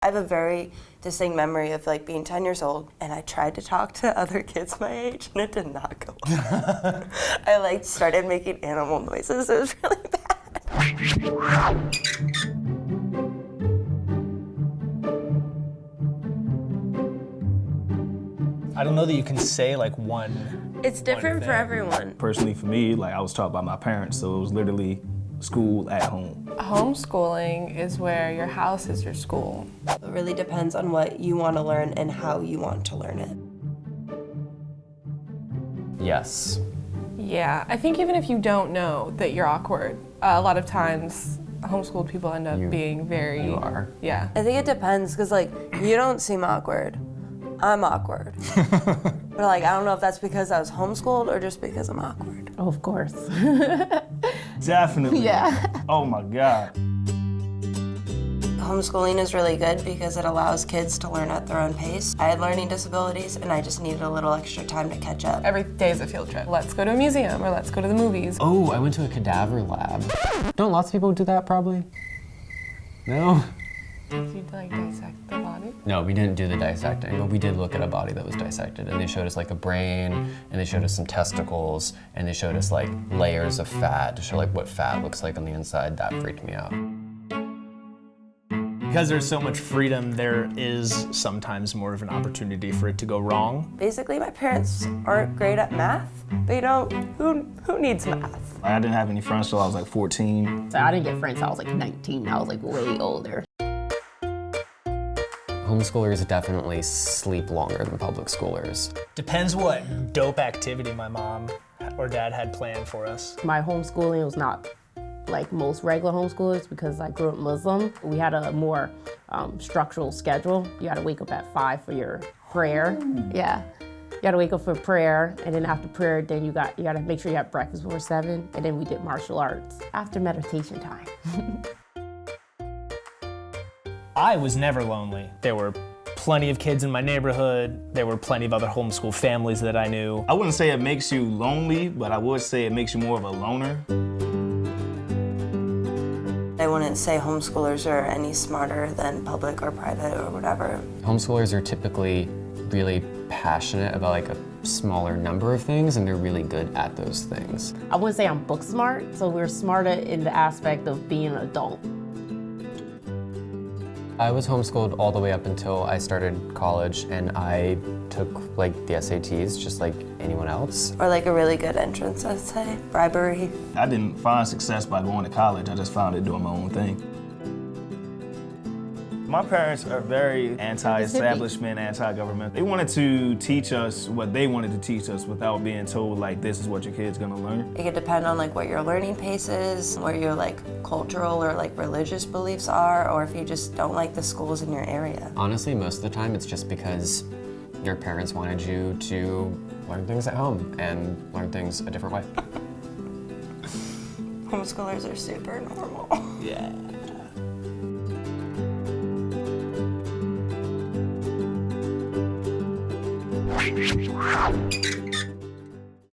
I have a very distinct memory of like being 10 years old and I tried to talk to other kids my age and it did not go well. I like started making animal noises. It was really bad. I don't know that you can say like one. It's different for everyone. Personally for me, like I was taught by my parents, so it was literally school at home. Homeschooling is where your house is your school. It really depends on what you want to learn and how you want to learn it. Yes. Yeah, I think even if you don't know that you're awkward, a lot of times homeschooled people end up being very... You are. Yeah. I think it depends, because like, you don't seem awkward. I'm awkward. But like, I don't know if that's because I was homeschooled or just because I'm awkward. Oh, of course. Definitely. Yeah. Oh my God. Homeschooling is really good because it allows kids to learn at their own pace. I had learning disabilities and I just needed a little extra time to catch up. Every day is a field trip. Let's go to a museum or let's go to the movies. Oh, I went to a cadaver lab. Don't lots of people do that probably? No? Did you like dissect the body? No, we didn't do the dissecting, but we did look at a body that was dissected, and they showed us like a brain, and they showed us some testicles, and they showed us like layers of fat to show like what fat looks like on the inside. That freaked me out. Because there's so much freedom, there is sometimes more of an opportunity for it to go wrong. Basically, my parents aren't great at math. They don't, who needs math? I didn't have any friends till I was like 14. So I didn't get friends till I was like 19. I was like way older. Homeschoolers definitely sleep longer than public schoolers. Depends what dope activity my mom or dad had planned for us. My homeschooling was not like most regular homeschoolers because I grew up Muslim. We had a more structural schedule. You had to wake up at 5 for your prayer. Yeah. You had to wake up for prayer, and then after prayer, then you got to make sure you have breakfast before 7, and then we did martial arts after meditation time. I was never lonely. There were plenty of kids in my neighborhood. There were plenty of other homeschool families that I knew. I wouldn't say it makes you lonely, but I would say it makes you more of a loner. I wouldn't say homeschoolers are any smarter than public or private or whatever. Homeschoolers are typically really passionate about like a smaller number of things, and they're really good at those things. I wouldn't say I'm book smart, so we're smarter in the aspect of being an adult. I was homeschooled all the way up until I started college, and I took like the SATs just like anyone else. Or like a really good entrance, I'd say. Bribery. I didn't find success by going to college. I just found it doing my own thing. My parents are very anti-establishment, anti-government. They wanted to teach us what they wanted to teach us without being told like this is what your kid's gonna learn. It could depend on like what your learning pace is, where your like cultural or like religious beliefs are, or if you just don't like the schools in your area. Honestly, most of the time it's just because your parents wanted you to learn things at home and learn things a different way. Homeschoolers are super normal. Yeah.